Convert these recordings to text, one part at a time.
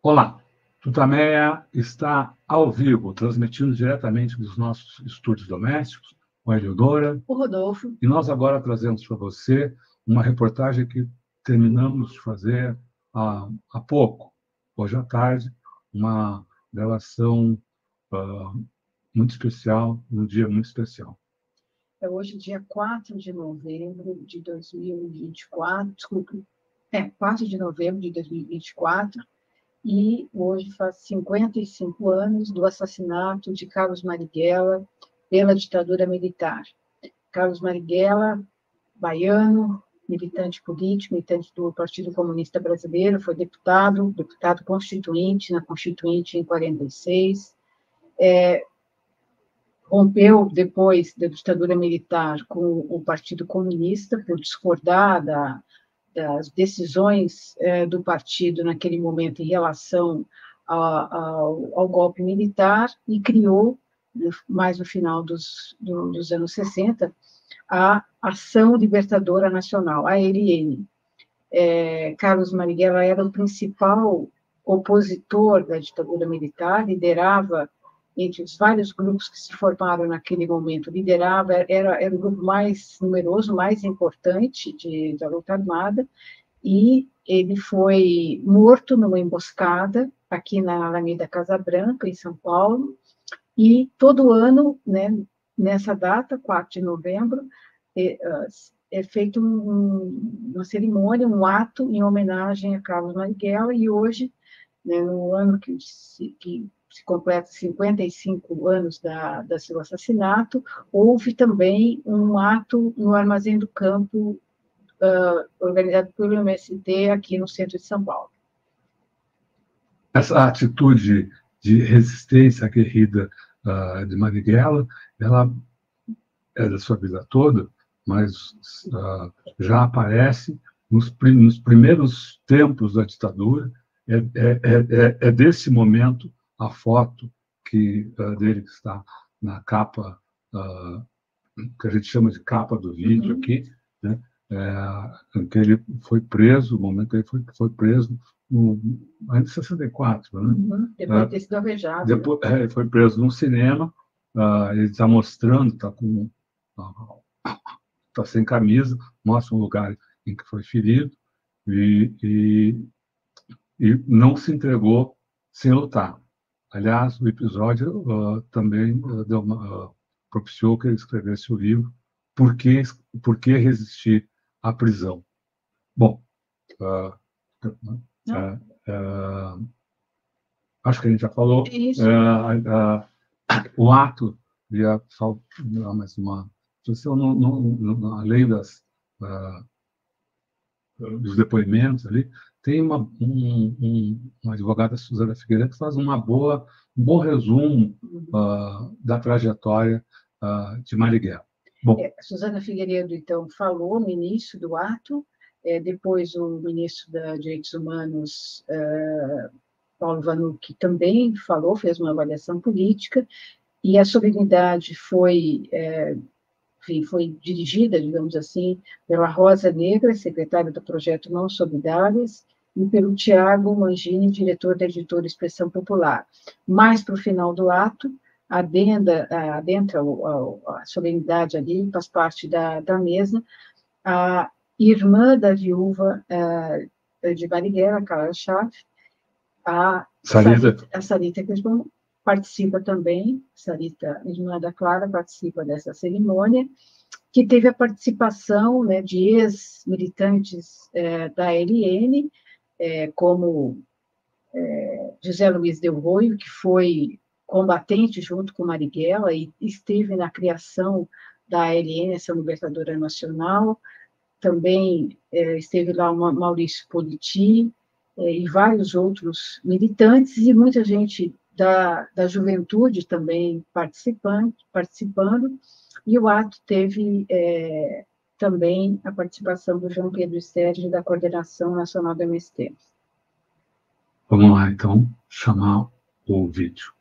Olá, Tutameia está ao vivo, transmitindo diretamente dos nossos estúdios domésticos, com a Eleodora, O Rodolfo. e nós agora trazemos para você uma reportagem que terminamos de fazer há pouco, hoje à tarde, uma gravação muito especial, num dia muito especial. É hoje, dia 4 de novembro de 2024, desculpe, 4 de novembro de 2024, e hoje faz 55 anos do assassinato de Carlos Marighella pela ditadura militar. Carlos Marighella, baiano, militante político, militante do Partido Comunista Brasileiro, foi deputado constituinte, na Constituinte em 46, rompeu depois da ditadura militar com o Partido Comunista por discordar das decisões do partido naquele momento em relação ao golpe militar e criou, mais no final dos anos 60, a Ação Libertadora Nacional, a ALN. Carlos Marighella era o principal opositor da ditadura militar, liderava, entre os vários grupos que se formaram naquele momento, era o grupo mais numeroso, mais importante da luta armada, e ele foi morto numa emboscada aqui na Alameda Casa Branca, em São Paulo, e todo ano, né, nessa data, 4 de novembro, é feito uma cerimônia, um ato em homenagem a Carlos Marighella, e hoje, né, no ano que se completa 55 anos do seu assassinato, houve também um ato no Armazém do Campo, organizado pelo MST aqui no centro de São Paulo. Essa atitude de resistência aguerrida de Marighella, ela é da sua vida toda, mas já aparece nos primeiros tempos da ditadura. É desse momento a foto dele que está na capa, que a gente chama de capa do vídeo aqui, né? Que ele foi preso, o momento que ele foi preso, ainda em 64, né? Depois de ter sido alvejado. Depois, ele foi preso num cinema, ele está mostrando, está sem camisa, mostra um lugar em que foi ferido e não se entregou sem lutar. Aliás, o episódio também propiciou que ele escrevesse o livro Por que resistir à prisão? Bom, acho que a gente já falou. O ato, só dar mais uma. Além dos depoimentos ali, tem uma advogada, Suzana Figueiredo, que faz um bom resumo da trajetória de Marighella. Bom. Suzana Figueiredo, então, falou no início do ato, depois o ministro dos Direitos Humanos, Paulo Vanucchi, também falou, fez uma avaliação política, e a solenidade foi dirigida, digamos assim, pela Rosa Negra, secretária do projeto Mãos Solidárias, e pelo Tiago Mangini, diretor da editora Expressão Popular. Mais para o final do ato, adentra a solenidade ali, faz parte da mesa, a irmã da viúva de Marighella, Clara Schaff, a Sarita Crisbon, participa também, Sarita, irmã da Clara, participa dessa cerimônia, que teve a participação, né, de ex-militantes da ALN, como José Luiz Del Roio, que foi combatente junto com Marighella e esteve na criação da ALN, Ação Libertadora Nacional. Também esteve lá o Maurício Politi e vários outros militantes, e muita gente da juventude também participando, e o ato teve também a participação do João Pedro Sérgio, da Coordenação Nacional do MST. Vamos lá, então, chamar o vídeo.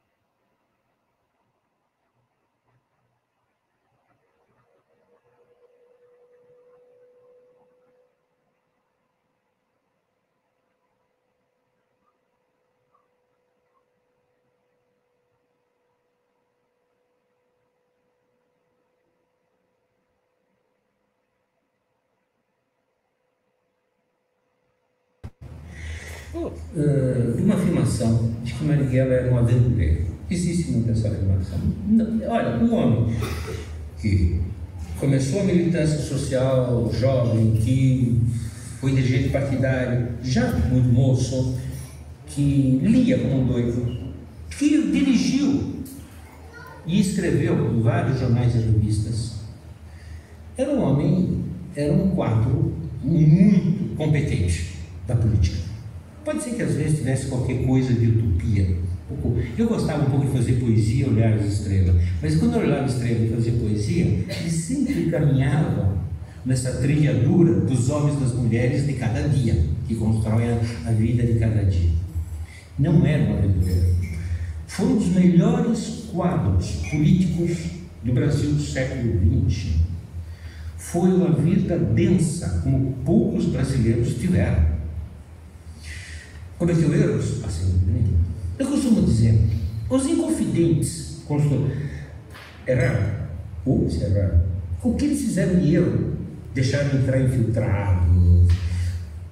de uma afirmação de que Marighella era um aventureiro. Existe muito essa afirmação. Olha, um homem que começou a militância social jovem, que foi dirigente partidário, já muito moço, que lia como um doido, que dirigiu e escreveu em vários jornais e revistas. Era um homem, era um quadro muito competente da política. Pode ser que às vezes tivesse qualquer coisa de utopia. Eu gostava um pouco de fazer poesia, olhar as estrelas, mas quando eu olhava as estrelas e fazia poesia, ele sempre caminhava nessa trilhadura dos homens e das mulheres de cada dia, que constroem a vida de cada dia. Não era um aventureiro. Foi um dos melhores quadros políticos do Brasil do século XX. Foi uma vida densa, como poucos brasileiros tiveram. Cometeu erros? Assim, eu costumo dizer, os inconfidentes erraram. O que eles fizeram de erro? Deixaram entrar infiltrados.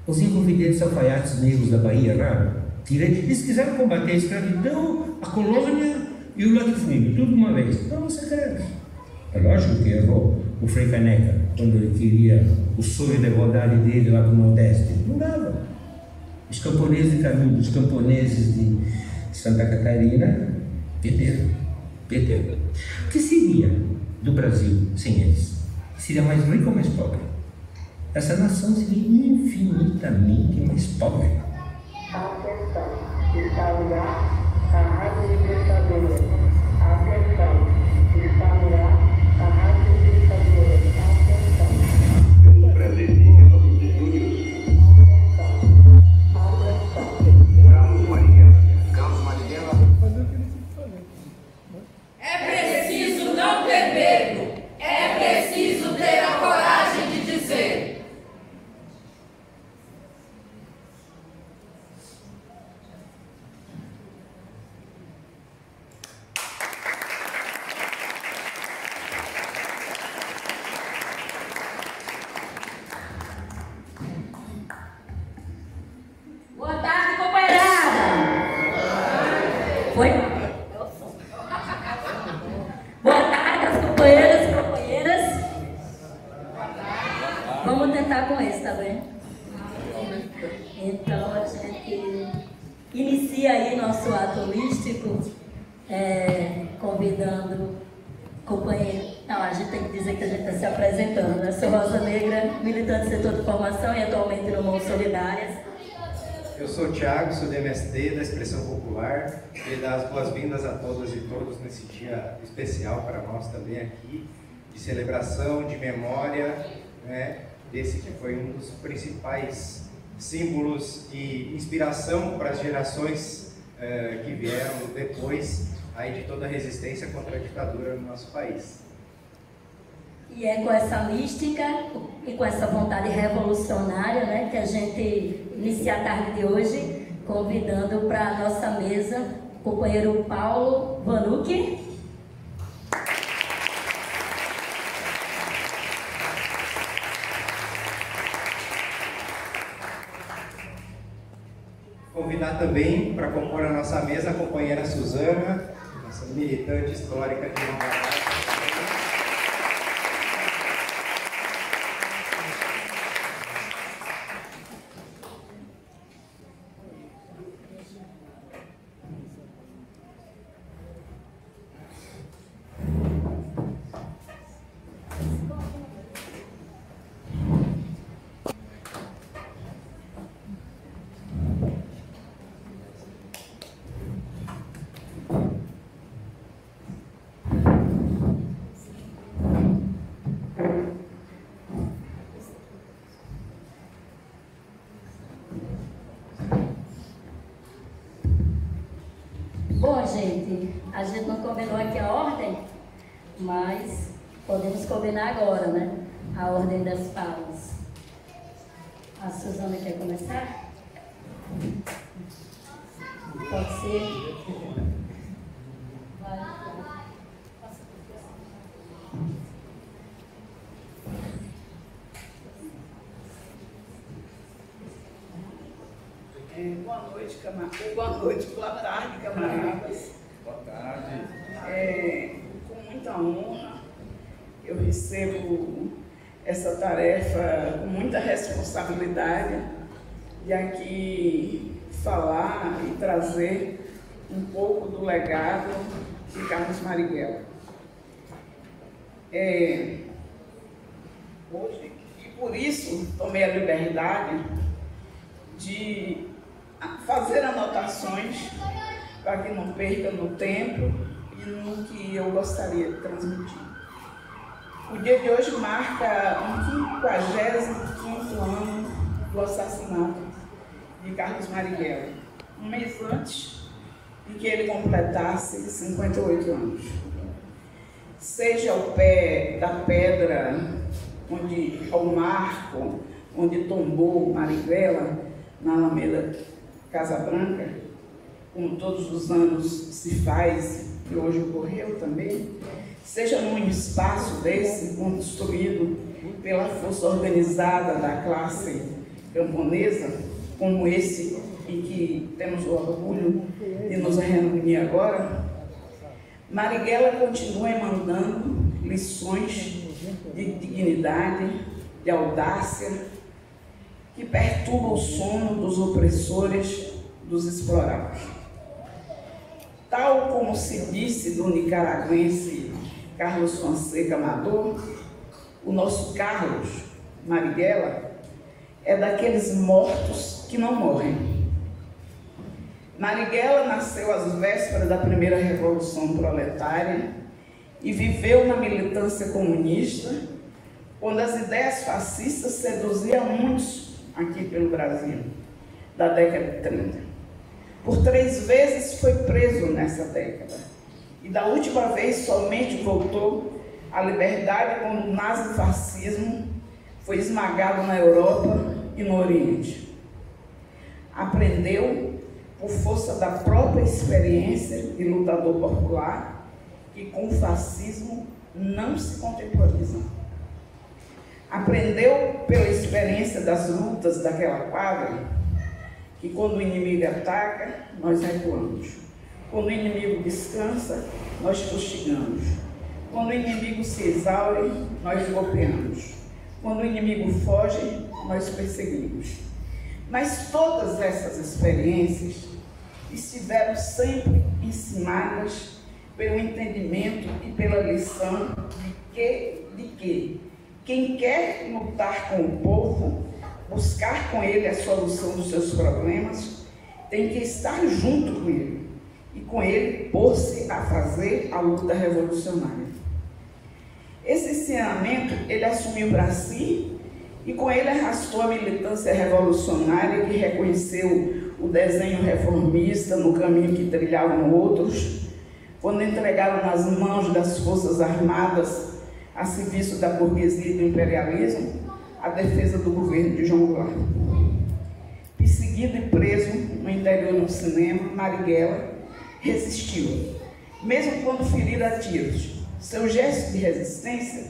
Os inconfidentes alfaiates negros da Bahia erraram. Eles quiseram combater a escravidão, a colônia e o latifúndio, tudo de uma vez. Não, secretos. É lógico que errou o Frei Caneca, quando ele queria o sonho da igualdade dele lá do Nordeste. Não dava. Os camponeses de Canudos, os camponeses de Santa Catarina, perderam. O que seria do Brasil sem eles? Seria mais rico ou mais pobre? Essa nação seria infinitamente mais pobre. Atenção, está no ar a Rádio Libertadora. Atenção, está no ar a Rádio Libertadora. Atenção. Brasileiro, Nome de Júnior. Carlos Marighella. É preciso não ter medo. É preciso ter a coragem de dizer. Boa tarde, companheirada. Foi? Boa tarde, as companheiras e companheiras. Vamos tentar com esse, tá bem? Então, a gente inicia aí nosso ato holístico, convidando companheiro. Não, a gente tem que dizer que a gente está se apresentando, né? Sou Rosa Negra, militante do setor de formação e atualmente no Mãos Solidárias. Eu sou o Thiago, sou do MST, da Expressão Popular, e dar as boas-vindas a todas e todos nesse dia especial para nós também aqui, de celebração, de memória, né, desse que foi um dos principais símbolos de inspiração para as gerações que vieram depois aí de toda a resistência contra a ditadura no nosso país. E é com essa mística e com essa vontade revolucionária, né, que a gente inicia a tarde de hoje, convidando para a nossa mesa o companheiro Paulo Vanucchi. Convidar também para compor a nossa mesa a companheira Suzana, nossa militante histórica de Nova York. Bom, gente, a gente não combinou aqui a ordem, mas podemos combinar agora, né? A ordem das falas. A Suzana quer começar? Pode ser? Vai. Boa noite, boa tarde, camaradas. Boa tarde. Com muita honra, eu recebo essa tarefa com muita responsabilidade de aqui falar e trazer um pouco do legado de Carlos Marighella. Hoje, e por isso tomei a liberdade de fazer anotações para que não perca no tempo e no que eu gostaria de transmitir. O dia de hoje marca o 55º ano do assassinato de Carlos Marighella, um mês antes de que ele completasse 58 anos. Seja ao pé da pedra, ao marco onde tombou Marighella, na Alameda Casa Branca, como todos os anos se faz, e hoje ocorreu também, seja num espaço desse construído pela força organizada da classe camponesa, como esse em que temos o orgulho de nos reunir agora, Marighella continua emandando lições de dignidade, de audácia, que perturba o sono dos opressores, dos explorados. Tal como se disse do nicaragüense Carlos Fonseca Amador, o nosso Carlos Marighella é daqueles mortos que não morrem. Marighella nasceu às vésperas da primeira Revolução Proletária e viveu na militância comunista, quando as ideias fascistas seduziam muitos aqui pelo Brasil, da década de 30. Por 3 vezes foi preso nessa década, e da última vez somente voltou à liberdade quando o nazifascismo foi esmagado na Europa e no Oriente. Aprendeu, por força da própria experiência de lutador popular, que com o fascismo não se contemporiza. Aprendeu pela experiência das lutas daquela quadra que quando o inimigo ataca, nós recuamos. Quando o inimigo descansa, nós fustigamos. Quando o inimigo se exaure, nós golpeamos. Quando o inimigo foge, nós perseguimos. Mas todas essas experiências estiveram sempre ensinadas pelo entendimento e pela lição de que quem quer lutar com o povo, buscar com ele a solução dos seus problemas, tem que estar junto com ele e com ele pôr-se a fazer a luta revolucionária. Esse ensinamento ele assumiu para si e com ele arrastou a militância revolucionária que reconheceu o desenho reformista no caminho que trilhavam outros, quando entregaram nas mãos das Forças Armadas a serviço da burguesia e do imperialismo, a defesa do governo de João Goulart. Perseguido e preso no interior do cinema, Marighella resistiu, mesmo quando ferido a tiros. Seu gesto de resistência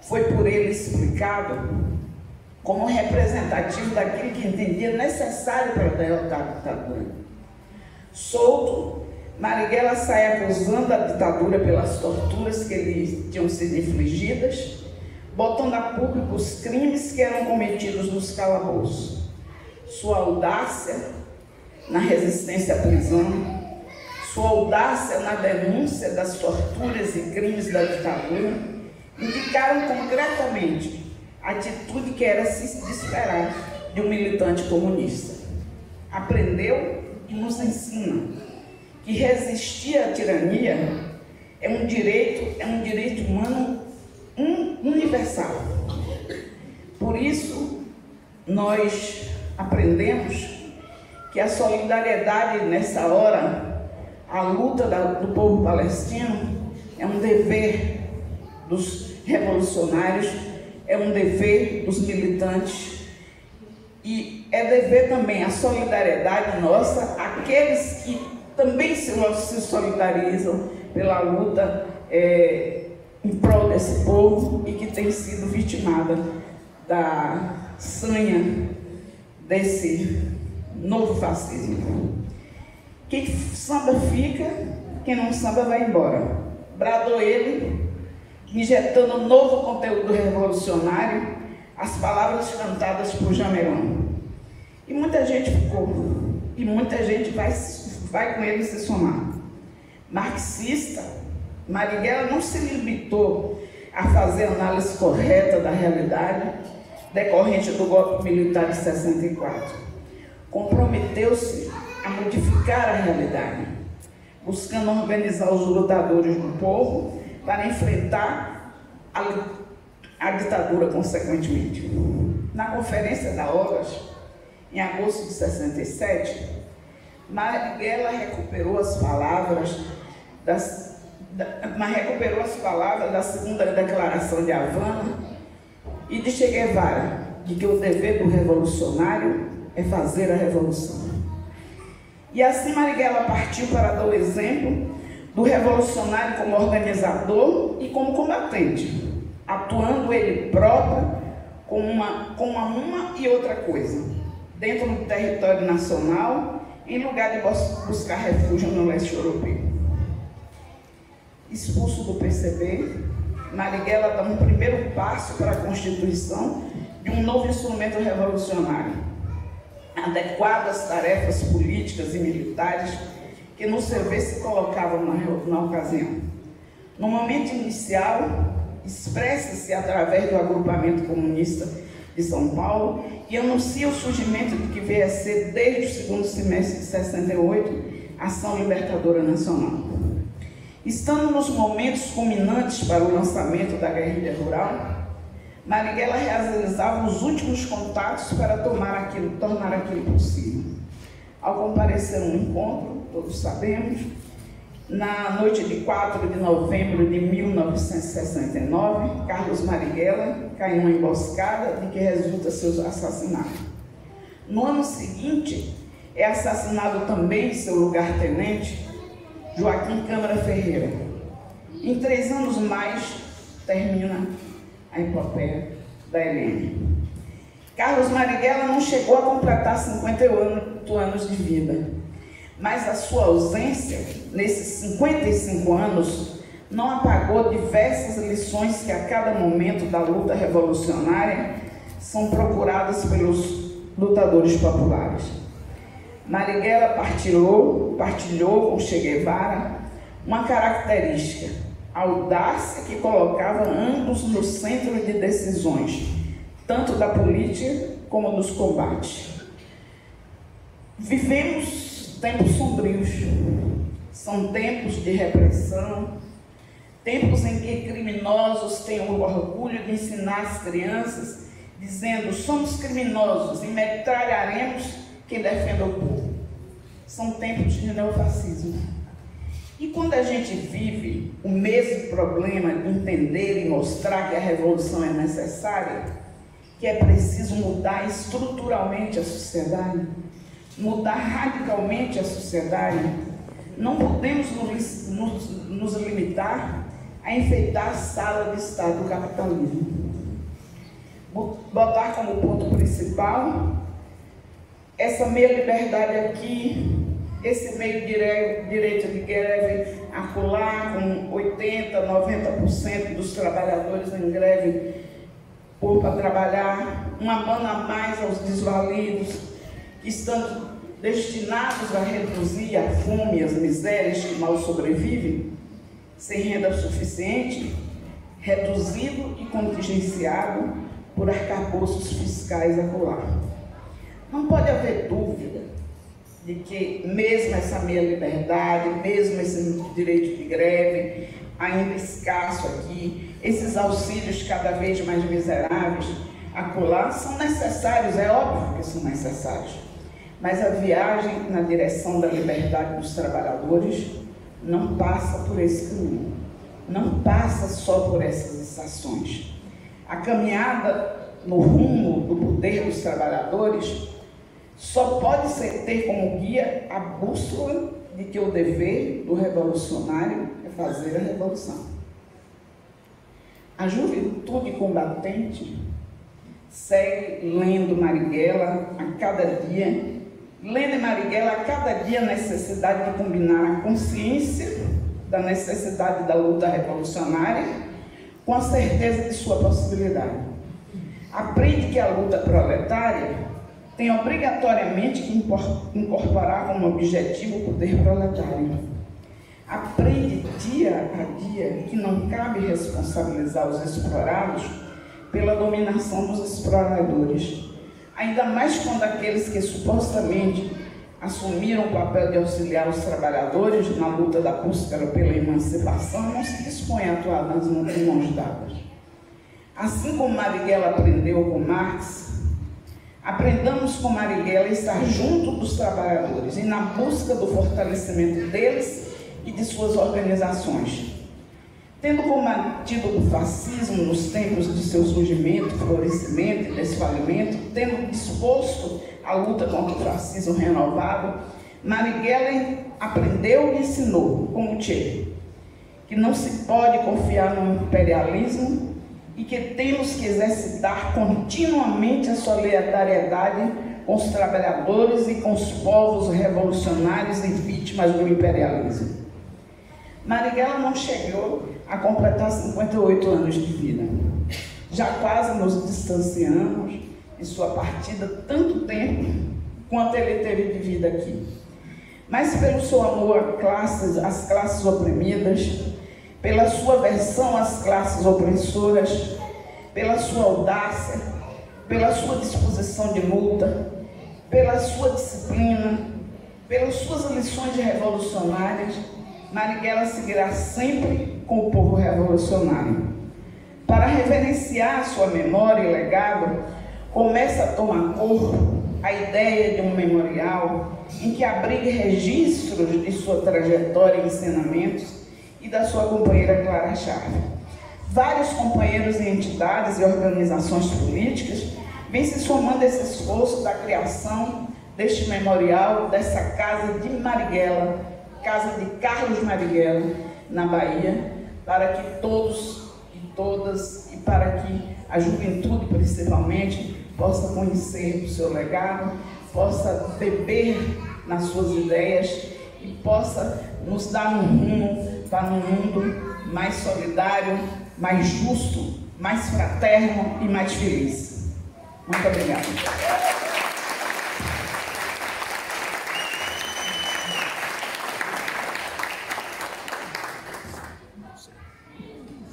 foi por ele explicado como representativo daquilo que entendia necessário para derrotar a ditadura. Solto, Marighella sai acusando a ditadura pelas torturas que lhe tinham sido infligidas, botando a público os crimes que eram cometidos nos calabouços. Sua audácia na resistência à prisão, sua audácia na denúncia das torturas e crimes da ditadura, indicaram concretamente a atitude que era se esperar de um militante comunista. Aprendeu e nos ensina que resistir à tirania é um direito humano universal. Por isso, nós aprendemos que a solidariedade nessa hora, a luta do povo palestino, é um dever dos revolucionários, é um dever dos militantes e é dever também a solidariedade nossa àqueles que também se solidarizam pela luta em prol desse povo e que tem sido vitimada da sanha novo fascismo. Quem samba fica, quem não samba vai embora. Bradou ele, injetando novo conteúdo revolucionário, as palavras cantadas por Jamelão. E muita gente ficou, e muita gente vai com ele se somar. Marxista, Marighella não se limitou a fazer análise correta da realidade decorrente do golpe militar de 64. Comprometeu-se a modificar a realidade, buscando organizar os lutadores do povo para enfrentar a ditadura consequentemente. Na Conferência da OAS, em agosto de 67, Marighella recuperou as palavras da segunda declaração de Havana e de Che Guevara, de que o dever do revolucionário é fazer a revolução. E assim Marighella partiu para dar o exemplo do revolucionário como organizador e como combatente, atuando ele próprio com uma e outra coisa, dentro do território nacional, em lugar de buscar refúgio no leste europeu. Expulso do PCB, Marighella dá um primeiro passo para a constituição de um novo instrumento revolucionário, adequado às tarefas políticas e militares que no seu ver se colocavam na ocasião. No momento inicial, expressa-se através do agrupamento comunista de São Paulo e anuncia o surgimento do que veio a ser, desde o segundo semestre de 68, Ação Libertadora Nacional. Estando nos momentos culminantes para o lançamento da guerrilha rural, Marighella realizava os últimos contatos para tornar aquilo possível. Ao comparecer a um encontro, todos sabemos, na noite de 4 de novembro de 1969, Carlos Marighella cai em uma emboscada de que resulta seu assassinato. No ano seguinte, é assassinado também seu lugar-tenente, Joaquim Câmara Ferreira. Em 3 anos mais, termina a epopeia da Helene. Carlos Marighella não chegou a completar 58 anos de vida, mas a sua ausência, nesses 55 anos, não apagou diversas lições que a cada momento da luta revolucionária são procuradas pelos lutadores populares. Marighella partilhou com Che Guevara uma característica, a audácia que colocava ambos no centro de decisões, tanto da política como dos combates. Vivemos tempos sombrios, são tempos de repressão, tempos em que criminosos têm o orgulho de ensinar as crianças, dizendo: somos criminosos e metralharemos quem defenda o povo. São tempos de neofascismo. E quando a gente vive o mesmo problema de entender e mostrar que a revolução é necessária, que é preciso mudar estruturalmente a sociedade, mudar radicalmente a sociedade, não podemos nos limitar a enfeitar a sala de estar do capitalismo. Botar como ponto principal essa meia liberdade aqui, esse meio direito de greve acolá, com 80%, 90% dos trabalhadores em greve para trabalhar, uma mão a mais aos desvalidos, que estão destinados a reduzir a fome e as misérias que mal sobrevivem, sem renda suficiente, reduzido e contingenciado por arcabouços fiscais acolá. Não pode haver dúvida de que mesmo essa meia liberdade, mesmo esse direito de greve, ainda escasso aqui, esses auxílios cada vez mais miseráveis acolá, são necessários, é óbvio que são necessários. Mas a viagem na direção da liberdade dos trabalhadores não passa por esse caminho, não passa só por essas ações. A caminhada no rumo do poder dos trabalhadores só pode ter como guia a bússola de que o dever do revolucionário é fazer a revolução. A juventude combatente segue lendo Marighella a cada dia Lena e Marighella, a cada dia, a necessidade de combinar a consciência da necessidade da luta revolucionária com a certeza de sua possibilidade. Aprende que a luta proletária tem obrigatoriamente que incorporar como objetivo o poder proletário. Aprende dia a dia que não cabe responsabilizar os explorados pela dominação dos exploradores, ainda mais quando aqueles que supostamente assumiram o papel de auxiliar os trabalhadores na luta da busca pela emancipação não se dispõem a atuar nas mãos dadas. Assim como Marighella aprendeu com Marx, aprendamos com Marighella a estar junto dos trabalhadores e na busca do fortalecimento deles e de suas organizações. Tendo combatido o fascismo nos tempos de seu surgimento, florescimento e desfalimento, tendo disposto a luta contra o fascismo renovado, Marighella aprendeu e ensinou, como Che, que não se pode confiar no imperialismo e que temos que exercitar continuamente a solidariedade com os trabalhadores e com os povos revolucionários e vítimas do imperialismo. Marighella não chegou a completar 58 anos de vida. Já quase nos distanciamos de sua partida tanto tempo quanto ele teve de vida aqui. Mas pelo seu amor às classes oprimidas, pela sua aversão às classes opressoras, pela sua audácia, pela sua disposição de luta, pela sua disciplina, pelas suas lições revolucionárias, Marighella seguirá sempre com o povo revolucionário. Para reverenciar sua memória e legado, começa a tomar corpo a ideia de um memorial em que abrigue registros de sua trajetória e ensinamentos e da sua companheira Clara Chave. Vários companheiros e entidades e organizações políticas vêm se somando a esse esforço da criação deste memorial, dessa casa de Marighella, casa de Carlos Marighella, na Bahia, para que todos e todas, e para que a juventude principalmente, possa conhecer o seu legado, possa beber nas suas ideias e possa nos dar um rumo para um mundo mais solidário, mais justo, mais fraterno e mais feliz. Muito obrigada.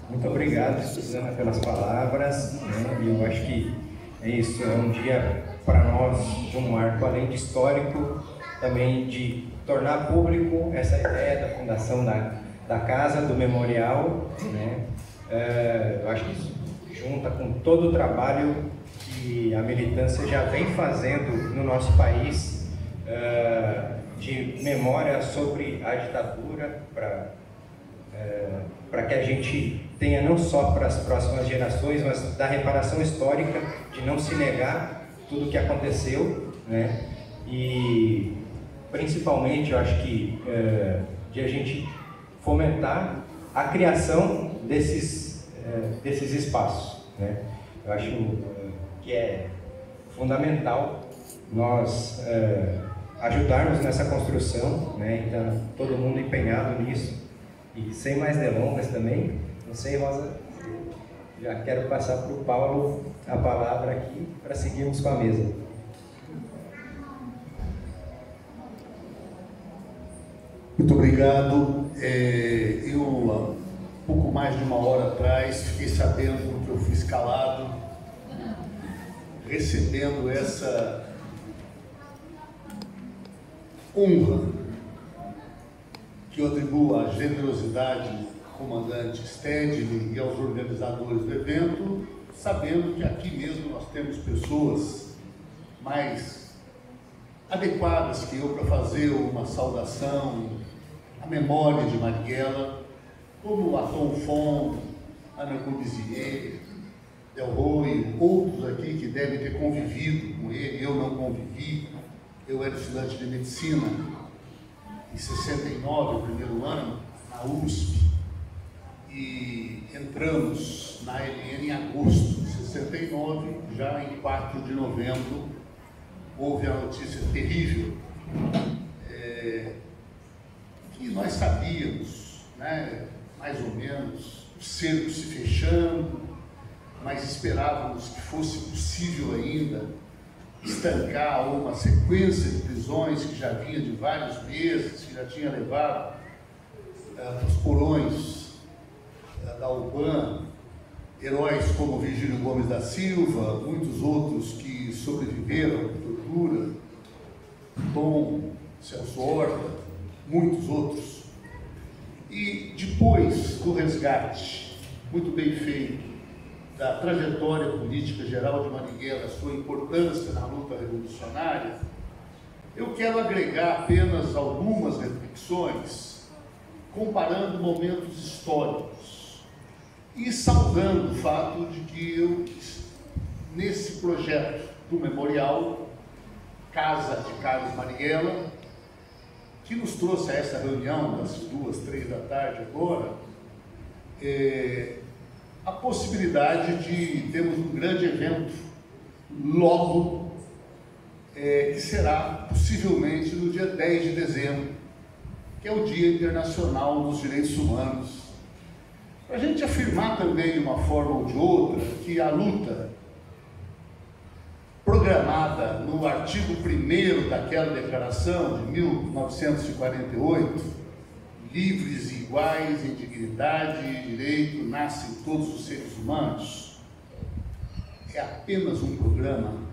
Muito obrigado, Suzana, pelas palavras, né? E eu acho que é isso, é um dia para nós de um marco, além de histórico, também de tornar público essa ideia da fundação da casa, do memorial, né? Eu acho que isso junta com todo o trabalho que a militância já vem fazendo no nosso país, de memória sobre a ditadura, para que a gente tenha não só para as próximas gerações, mas da reparação histórica, de não se negar tudo o que aconteceu, né? E principalmente eu acho que de a gente fomentar a criação desses espaços, né? Eu acho que é fundamental nós ajudarmos nessa construção, né? Então, todo mundo empenhado nisso. E sem mais delongas também, não sei, Rosa, já quero passar para o Paulo a palavra aqui para seguirmos com a mesa. Muito obrigado. Eu, pouco mais de uma hora atrás, fiquei sabendo que eu fui escalado, recebendo essa honra que eu atribuo à generosidade do comandante Stedley e aos organizadores do evento, sabendo que aqui mesmo nós temos pessoas mais adequadas que eu para fazer uma saudação à memória de Marighella, como Atom Fon, Ana Corbusier, Del Roy, outros aqui que devem ter convivido com ele. Eu não convivi, eu era estudante de medicina em 69, o primeiro ano, na USP, e entramos na ALN em agosto de 69, já em 4 de novembro, houve a notícia terrível que nós sabíamos, né, mais ou menos, o cerco se fechando, mas esperávamos que fosse possível ainda estancar uma sequência de prisões que já vinha de vários meses, que já tinha levado os porões da UBAN, heróis como Virgílio Gomes da Silva, muitos outros que sobreviveram à tortura, Tom, Celso Horta, muitos outros. E depois do resgate, muito bem feito, da trajetória política geral de Marighella, sua importância na luta revolucionária, eu quero agregar apenas algumas reflexões, comparando momentos históricos e saudando o fato de que eu, nesse projeto do memorial Casa de Carlos Marighella, que nos trouxe a essa reunião das 2, 3 da tarde agora, a possibilidade de termos um grande evento logo, que será possivelmente no dia 10 de dezembro, que é o Dia Internacional dos Direitos Humanos. Para a gente afirmar também de uma forma ou de outra que a luta programada no artigo 1º daquela declaração de 1948, livres e iguais em dignidade e direito nascem todos os seres humanos, é apenas um programa.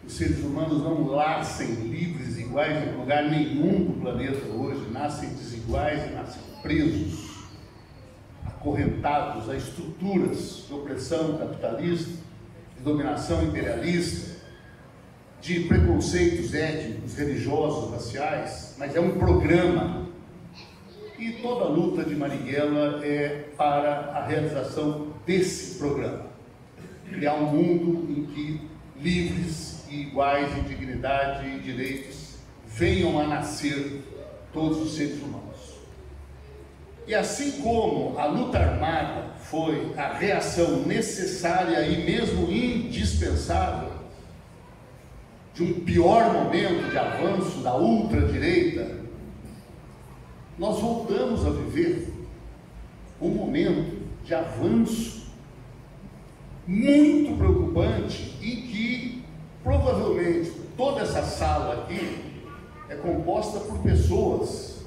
Os seres humanos não nascem livres e iguais em lugar nenhum do planeta hoje, nascem desiguais e nascem presos, acorrentados a estruturas de opressão capitalista, de dominação imperialista, de preconceitos étnicos, religiosos, raciais, mas é um programa. E toda a luta de Marighella é para a realização desse programa. Criar um mundo em que livres e iguais em dignidade e direitos venham a nascer todos os seres humanos. E assim como a luta armada foi a reação necessária e mesmo indispensável de um pior momento de avanço da ultradireita, nós voltamos a viver um momento de avanço muito preocupante em que provavelmente toda essa sala aqui é composta por pessoas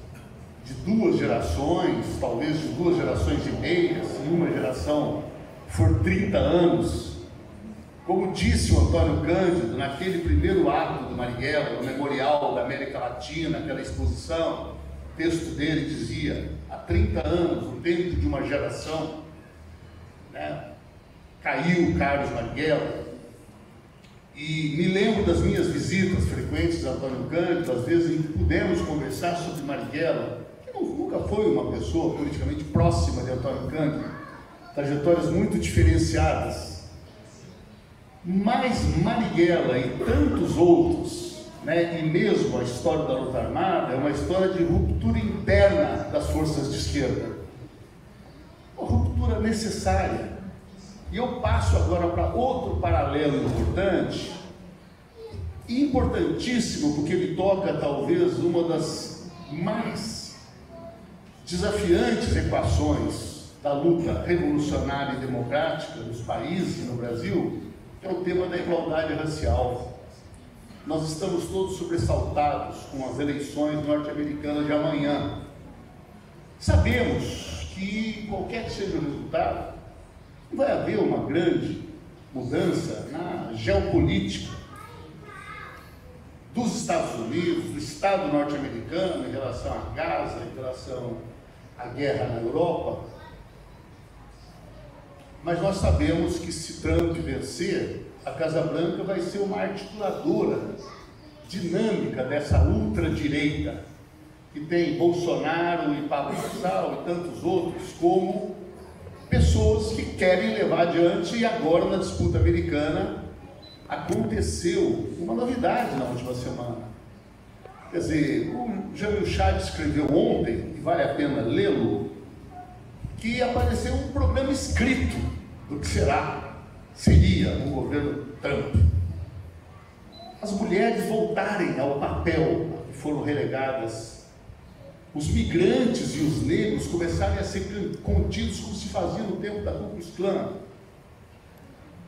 de 2 gerações, talvez de 2 gerações e meia, se uma geração for 30 anos. Como disse o Antônio Cândido naquele primeiro ato do Marighella, no Memorial da América Latina, aquela exposição, o texto dele dizia: há 30 anos, no tempo de uma geração, né, caiu Carlos Marighella. E me lembro das minhas visitas frequentes a Antônio Cândido, às vezes em que pudemos conversar sobre Marighella, que nunca foi uma pessoa politicamente próxima de Antônio Cândido, trajetórias muito diferenciadas. Mas Marighella e tantos outros, né, e mesmo a história da luta armada, é uma história de ruptura interna das forças de esquerda. Uma ruptura necessária. E eu passo agora para outro paralelo importante, importantíssimo, porque ele toca talvez uma das mais desafiantes equações da luta revolucionária e democrática nos países e no Brasil, que é o tema da igualdade racial. Nós estamos todos sobressaltados com as eleições norte-americanas de amanhã. Sabemos que qualquer que seja o resultado, vai haver uma grande mudança na geopolítica dos Estados Unidos, do Estado norte-americano em relação a Gaza, em relação à guerra na Europa. Mas nós sabemos que se Trump vencer, a Casa Branca vai ser uma articuladora dinâmica dessa ultradireita, que tem Bolsonaro e Pablo Casal e tantos outros como pessoas que querem levar adiante. E agora, na disputa americana, aconteceu uma novidade na última semana. Quer dizer, o Jamil Chad escreveu ontem, e vale a pena lê-lo, que apareceu um programa escrito do que seria o governo Trump. As mulheres voltarem ao papel foram relegadas, os migrantes e os negros começaram a ser contidos como se fazia no tempo da Ku Klux Klan.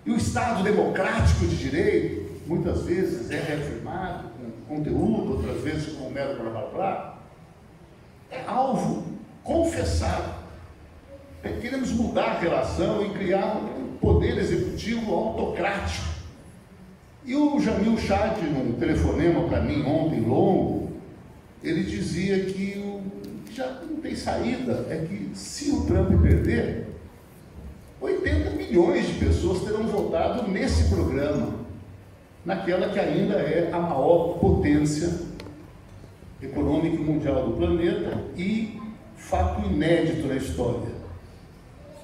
E o Estado democrático de direito, muitas vezes é reafirmado com conteúdo, outras vezes com mero blá blá blá, é alvo confessado. Queremos mudar a relação e criar um poder executivo autocrático. E o Jamil Chad, num telefonema para mim ontem longo, ele dizia que já não tem saída, é que se o Trump perder, 80 milhões de pessoas terão votado nesse programa, naquela que ainda é a maior potência econômica e mundial do planeta e fato inédito na história.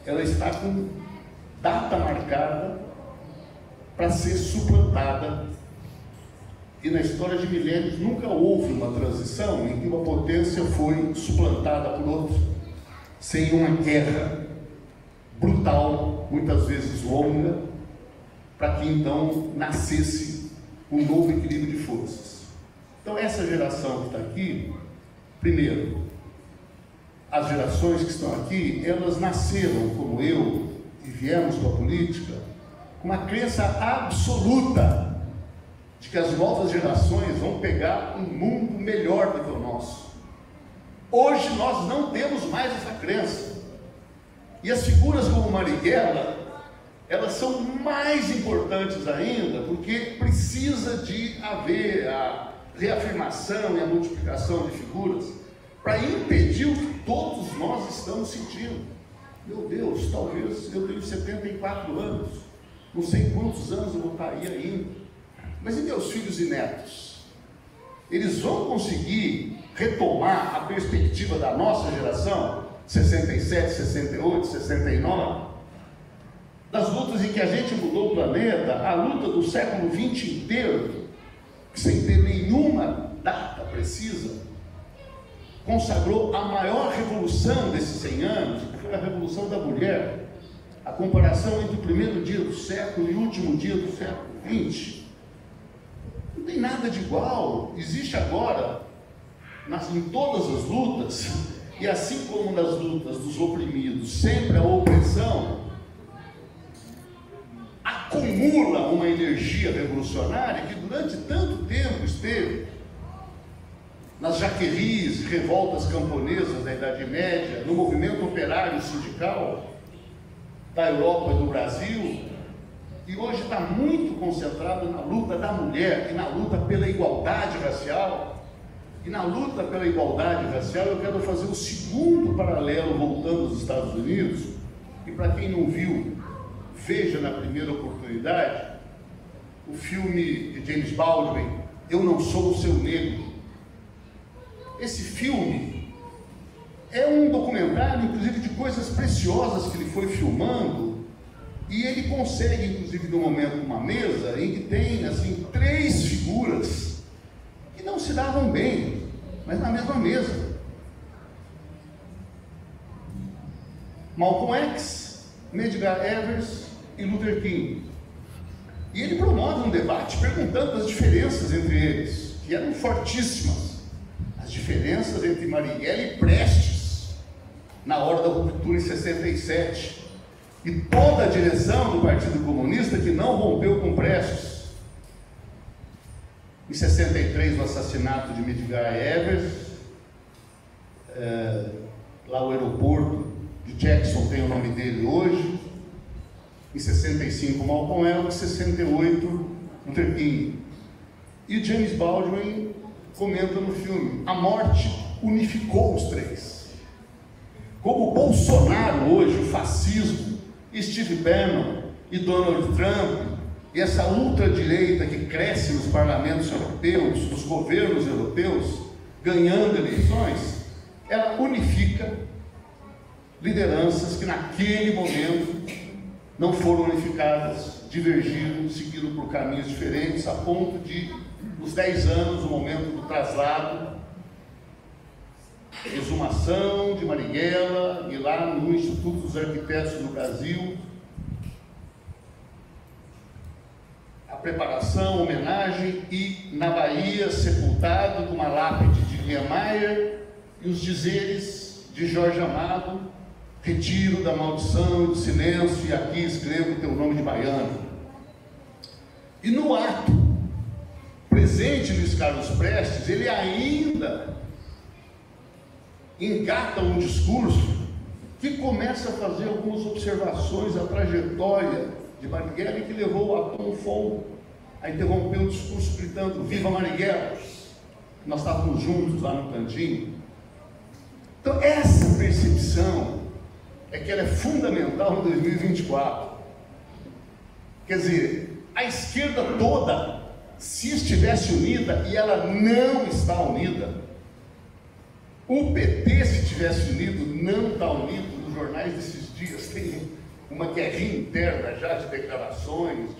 Ela está com data marcada para ser suplantada, e na história de milênios nunca houve uma transição em que uma potência foi suplantada por outra, sem uma guerra brutal, muitas vezes longa, para que então nascesse um novo equilíbrio de forças. Então essa geração que está aqui, primeiro, as gerações que estão aqui, elas nasceram como eu e viemos para a política com uma crença absoluta de que as novas gerações vão pegar um mundo melhor do que o nosso. Hoje nós não temos mais essa crença. E as figuras como Marighella, elas são mais importantes ainda, porque precisa de haver a reafirmação e a multiplicação de figuras para impedir o que todos nós estamos sentindo. Meu Deus, talvez eu tenho 74 anos, não sei quantos anos eu vou estar aí ainda, mas e meus filhos e netos? Eles vão conseguir retomar a perspectiva da nossa geração, 67, 68, 69, das lutas em que a gente mudou o planeta, a luta do século XX inteiro, sem ter nenhuma data precisa, consagrou a maior revolução desses 100 anos, que foi a Revolução da Mulher, a comparação entre o primeiro dia do século e o último dia do século XX. Não tem nada de igual. Existe agora, em todas as lutas, e assim como nas lutas dos oprimidos, sempre a opressão acumula uma energia revolucionária que durante tanto tempo esteve nas jaqueries, revoltas camponesas da Idade Média, no movimento operário sindical da Europa e do Brasil, e hoje está muito concentrado na luta da mulher e na luta pela igualdade racial. E na luta pela igualdade racial eu quero fazer o segundo paralelo voltando aos Estados Unidos, e para quem não viu, veja na primeira oportunidade o filme de James Baldwin, Eu Não Sou o Seu Negro. Esse filme é um documentário, inclusive, de coisas preciosas que ele foi filmando, e ele consegue, inclusive, no momento, uma mesa em que tem, assim, 3 figuras que não se davam bem, mas na mesma mesa. Malcolm X, Medgar Evers e Luther King. E ele promove um debate perguntando as diferenças entre eles, que eram fortíssimas. As diferenças entre Marighella e Prestes, na hora da ruptura em 67. E toda a direção do Partido Comunista que não rompeu com Prestes. Em 63, o assassinato de Medgar Evers, lá o aeroporto de Jackson tem o nome dele hoje. Em 65, Malcolm X, em 68, Luther King. E James Baldwin comenta no filme, a morte unificou os 3. Como o Bolsonaro hoje, o fascismo, Steve Bannon e Donald Trump, e essa ultradireita que cresce nos parlamentos europeus, nos governos europeus, ganhando eleições, ela unifica lideranças que naquele momento não foram unificadas, divergiram, seguiram por caminhos diferentes, a ponto de, nos 10 anos, o momento do traslado, exumação de Marighella, e lá no Instituto dos Arquitetos do Brasil, a preparação, homenagem, e na Bahia, sepultado com uma lápide de Niemeyer e os dizeres de Jorge Amado: retiro da maldição e do silêncio, e aqui escrevo teu nome de baiano. E no ato presente, Luiz Carlos Prestes, ele ainda engata um discurso que começa a fazer algumas observações à trajetória de Marighella, e que levou o Atom Fon a interromper o discurso gritando: viva Marighella! Nós estávamos juntos lá no cantinho. Então essa percepção é que ela é fundamental em 2024. Quer dizer, a esquerda toda, se estivesse unida, e ela não está unida, o PT, se tivesse unido, não está unido. Nos jornais desses dias tem uma guerrinha interna já de declarações,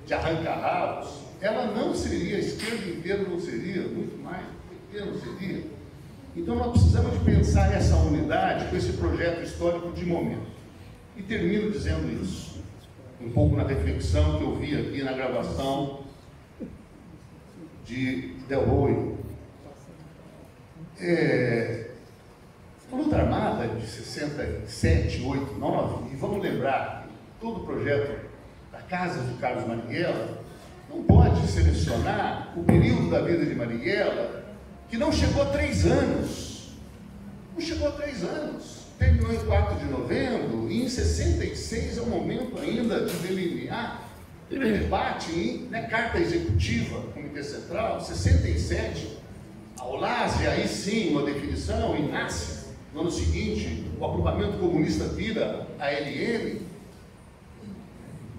de arranca-rabos. Ela não seria, a esquerda inteira não seria, muito mais, o PT não seria. Então nós precisamos de pensar essa unidade com esse projeto histórico de momento. E termino dizendo isso, um pouco na reflexão que eu vi aqui na gravação de Del Rey. A luta armada de 67, 8, 9, e vamos lembrar que todo o projeto da casa de Carlos Marighella não pode selecionar o período da vida de Marighella, que não chegou a 3 anos. Não chegou a 3 anos. Terminou em 4 de novembro, e em 66 é o momento ainda de delinear o debate em carta executiva, Comitê Central. 67, a Olásia, aí sim, uma definição, e nasce no ano seguinte, o agrupamento comunista vira a LN.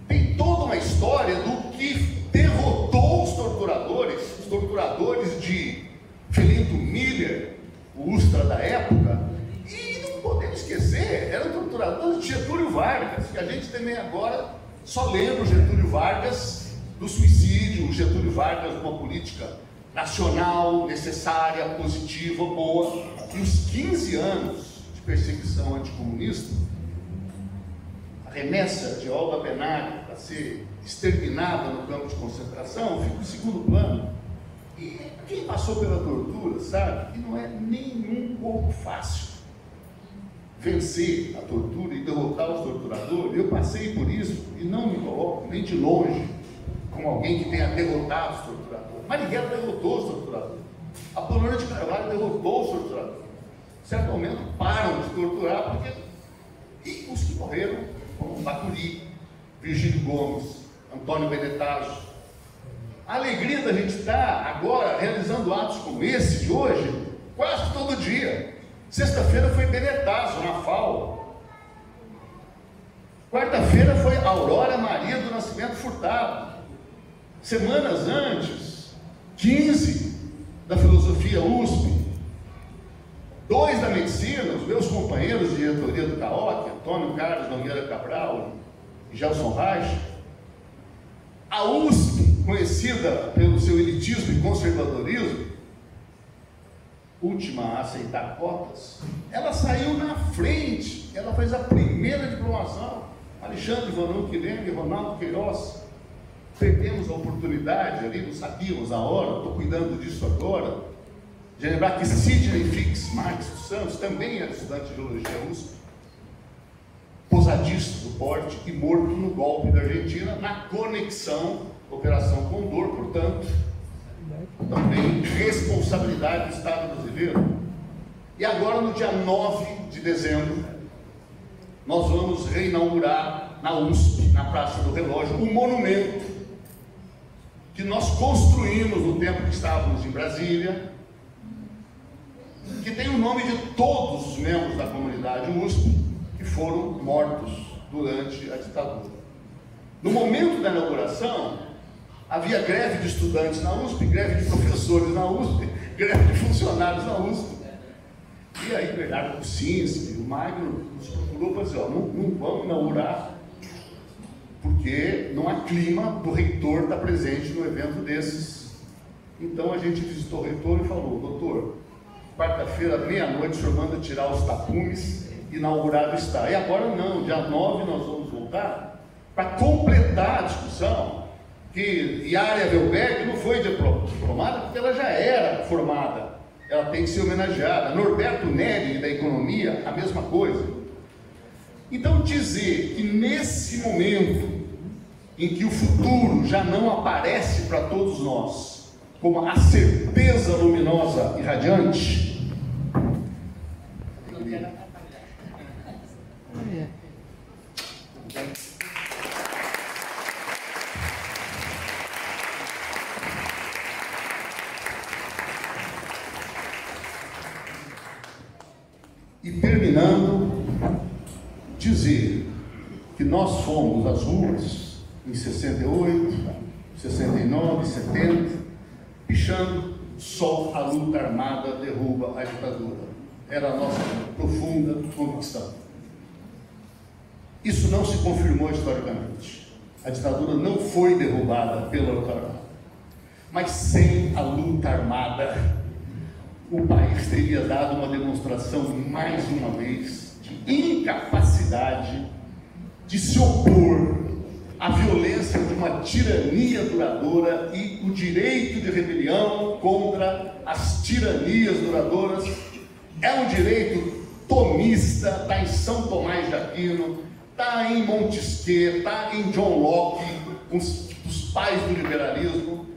Tem toda uma história do que derrotou os torturadores de Felinto Miller, o Ustra da época, e não podemos esquecer, eram torturadores de Getúlio Vargas, que a gente também agora só lembra o Getúlio Vargas do suicídio, o Getúlio Vargas de uma política nacional, necessária, positiva, boa, e os 15 anos de perseguição anticomunista, a remessa de Olga Benário para ser exterminada no campo de concentração, fica em segundo plano. E quem passou pela tortura sabe que não é nem um pouco fácil vencer a tortura e derrotar os torturadores. Eu passei por isso e não me coloco nem de longe como alguém que tenha derrotado os torturadores. Marighella derrotou os torturadores. Apolônio de Carvalho derrotou os torturadores. Em certo momento param de torturar, porque... E os que morreram, como Bacuri, Virgílio Gomes, Antônio Benetazzo. A alegria da gente estar agora realizando atos como esse de hoje, quase todo dia. Sexta-feira foi Benetazzo na FAO. Quarta-feira foi Aurora Maria do Nascimento Furtado. Semanas antes, 15 da filosofia USP, 2 da medicina, os meus companheiros de diretoria do CAOC, Antônio Carlos Nogueira Cabral e Gelson Reich. A USP, conhecida pelo seu elitismo e conservadorismo, última a aceitar cotas, ela saiu na frente, ela fez a primeira diplomação. Alexandre Vanuc Leme e Ronaldo Queiroz. Perdemos a oportunidade ali, não sabíamos a hora, estou cuidando disso agora, de lembrar que Sidney Fix Marques dos Santos também era estudante de Geologia USP, posadista do porte e morto no golpe da Argentina, na conexão Operação Condor, portanto, também responsabilidade do Estado brasileiro. E agora, no dia 9 de dezembro, nós vamos reinaugurar na USP, na Praça do Relógio, um monumento que nós construímos no tempo que estávamos em Brasília, que tem o nome de todos os membros da comunidade USP que foram mortos durante a ditadura. No momento da inauguração, havia greve de estudantes na USP, greve de professores na USP, greve de funcionários na USP. E aí Bernardo Kuczynski, o Magno, nos procurou para dizer: não vamos inaugurar, porque não há clima do reitor estar presente no evento desses. Então a gente visitou o reitor e falou: doutor, quarta-feira, meia-noite, o senhor manda tirar os tapumes, inaugurado está. E agora não, dia 9 nós vamos voltar para completar a discussão Que Yara Velberg não foi diplomada porque ela já era formada, ela tem que ser homenageada. Norberto Neri, da economia, a mesma coisa. Então, dizer que nesse momento em que o futuro já não aparece para todos nós como a certeza luminosa e radiante, e terminando, dizer que nós fomos às ruas em 68, 69, 70, pichando só a luta armada derruba a ditadura. Era a nossa profunda convicção. Isso não se confirmou historicamente. A ditadura não foi derrubada pela luta armada. Mas sem a luta armada, o país teria dado uma demonstração, mais uma vez, de incapacidade de se opor à violência de uma tirania duradoura e o direito de rebelião contra as tiranias duradouras é um direito tomista, está em São Tomás de Aquino, está em Montesquieu, está em John Locke, um dos pais do liberalismo,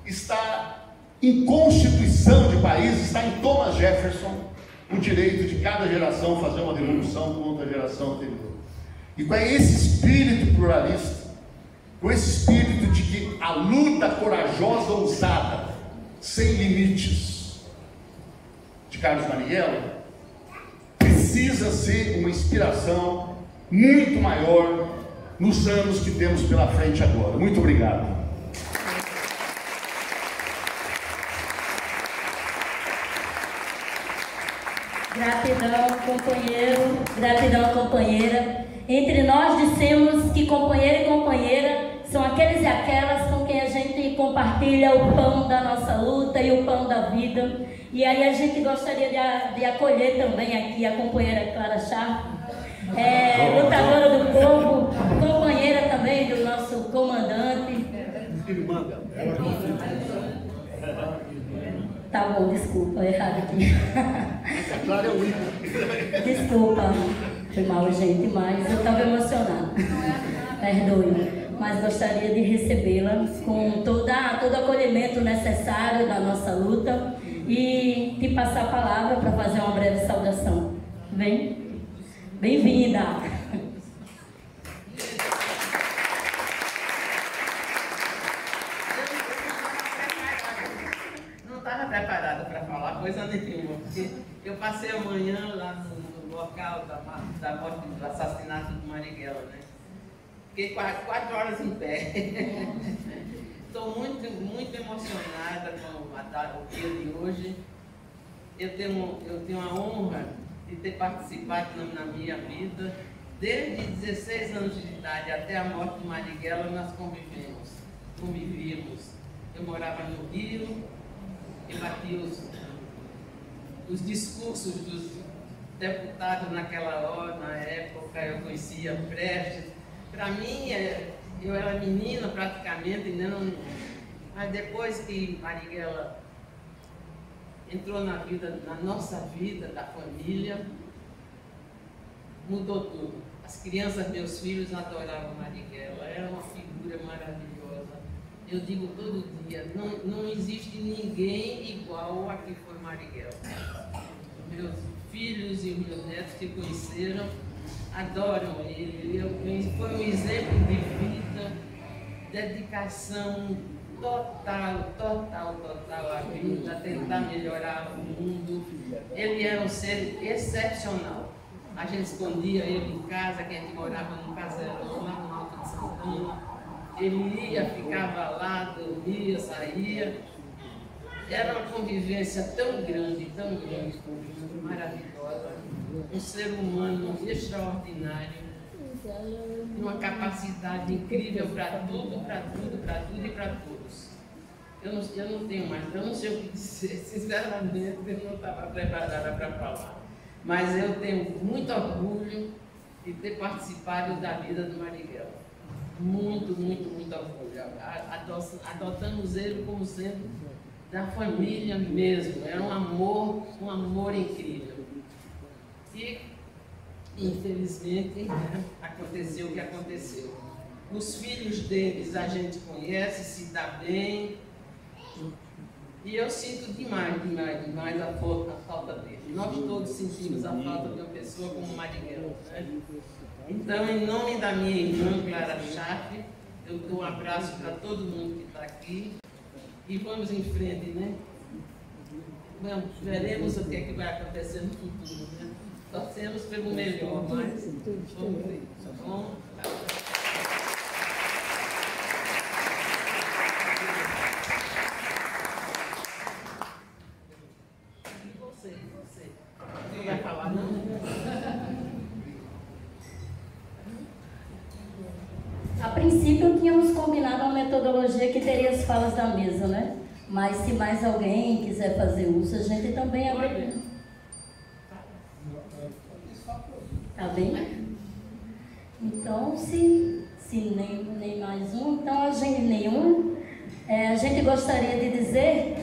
está em Constituição de país, está em Thomas Jefferson, o direito de cada geração fazer uma revolução contra a geração anterior. E com esse espírito pluralista, com esse espírito de que a luta corajosa, ousada, sem limites, de Carlos Marighella, precisa ser uma inspiração muito maior nos anos que temos pela frente agora. Muito obrigado. Gratidão, companheiro, gratidão, companheira. Entre nós dissemos que companheiro e companheira são aqueles e aquelas com quem a gente compartilha o pão da nossa luta e o pão da vida. E aí a gente gostaria de acolher também aqui a companheira Clara Sharp, lutadora do povo, companheira também do nosso comandante. Tá bom, desculpa, errado aqui. Desculpa, foi mal, gente, mas eu estava emocionada. Perdoe, mas gostaria de recebê-la com todo o acolhimento necessário da nossa luta e te passar a palavra para fazer uma breve saudação. Bem-vinda! Preparada para falar coisa nenhuma, porque eu passei a manhã lá no local da morte, do assassinato do Marighella, né? Fiquei 4 horas em pé. Estou muito emocionada com o dia de hoje. Eu tenho a honra de ter participado na minha vida. Desde 16 anos de idade até a morte do Marighella, nós convivíamos. Eu morava no Rio, eu batia os discursos dos deputados naquela hora, na época, eu conhecia Prestes. Para mim, eu era menina praticamente, mas depois que Marighella entrou na nossa vida, da família, mudou tudo. As crianças, meus filhos, adoravam Marighella, era uma figura maravilhosa. Eu digo todo dia, não existe ninguém igual a que foi Marighella. Meus filhos e meus netos que conheceram, adoram ele. Foi um exemplo de vida, dedicação total à vida, a tentar melhorar o mundo. Ele era um ser excepcional. A gente escondia ele em casa, que a gente morava num caserão lá no Alto de Santana. Ele ia, ficava lá, dormia, saía. Era uma convivência tão grande, maravilhosa. Um ser humano extraordinário, uma capacidade incrível para tudo e para todos. Eu não tenho mais, eu não sei o que dizer, sinceramente, eu não estava preparada para falar. Mas eu tenho muito orgulho de ter participado da vida do Marighella. muito, muito, muito orgulho. Adotamos ele como sendo da família mesmo. Era um amor incrível. E, infelizmente, aconteceu o que aconteceu. Os filhos deles a gente conhece, se dá bem. E eu sinto demais a falta dele. Nós todos sentimos a falta de uma pessoa como Marighella, né? Então, em nome da minha irmã Clara Chafe, eu dou um abraço para todo mundo que está aqui e vamos em frente, né? Veremos o que é que vai acontecer no futuro, né? Torcemos pelo melhor, mas vamos ver, tá bom? Você. Não vai falar, não? A princípio, tínhamos combinado uma metodologia que teria as falas da mesa, né? Mas se mais alguém quiser fazer uso, a gente também abre. Tá bem? Então, se nem mais um, então a gente nenhum. A gente gostaria de dizer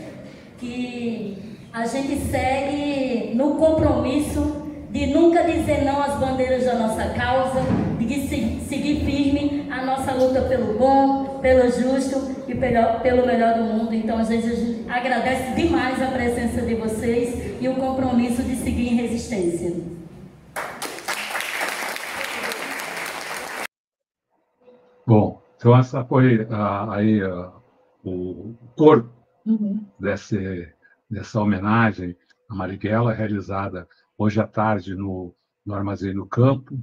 que a gente segue no compromisso de nunca dizer não às bandeiras da nossa causa, de seguir firme a nossa luta pelo bom, pelo justo e pelo melhor do mundo. Então, a gente agradece demais a presença de vocês e o compromisso de seguir em resistência. Bom, então essa foi o corpo dessa homenagem a Marighella, realizada hoje à tarde no Armazém do Campo,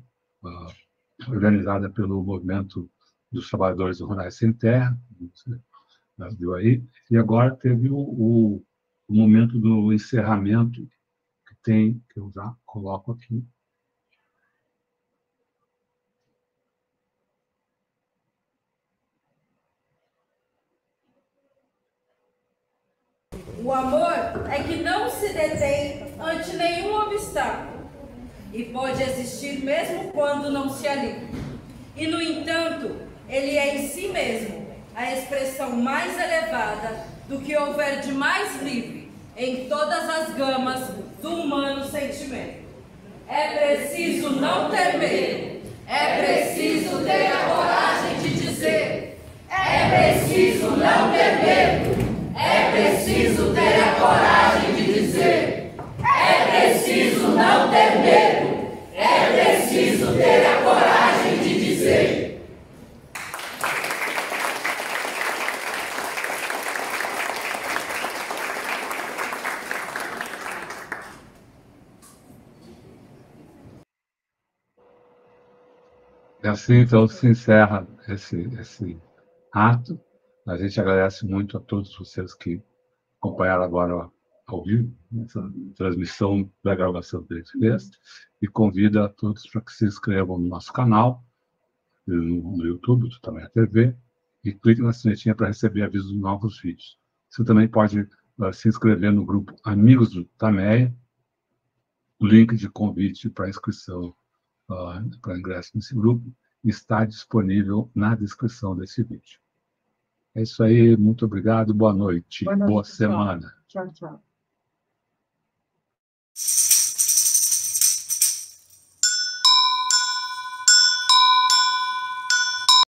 organizada pelo Movimento dos Trabalhadores Rurais Sem Terra, viu aí, e agora teve o momento do encerramento, que eu já coloco aqui. O amor é que não se detém ante nenhum obstáculo e pode existir mesmo quando não se alia. E, no entanto, ele é em si mesmo a expressão mais elevada do que houver de mais livre em todas as gamas do humano sentimento. É preciso não ter medo, é preciso ter a coragem de dizer, é preciso não ter medo. É preciso ter a coragem de dizer, é preciso não ter medo, é preciso ter a coragem de dizer. E assim, então, se encerra esse ato. A gente agradece muito a todos vocês que acompanharam agora ao vivo essa transmissão da gravação que a gente fez e convida a todos para que se inscrevam no nosso canal, no YouTube, também na TV, e clique na sinetinha para receber avisos de novos vídeos. Você também pode se inscrever no grupo Amigos do Tameia, o link de convite para inscrição, para ingresso nesse grupo, está disponível na descrição desse vídeo. É isso aí, muito obrigado, boa noite, boa semana. Tchau, tchau.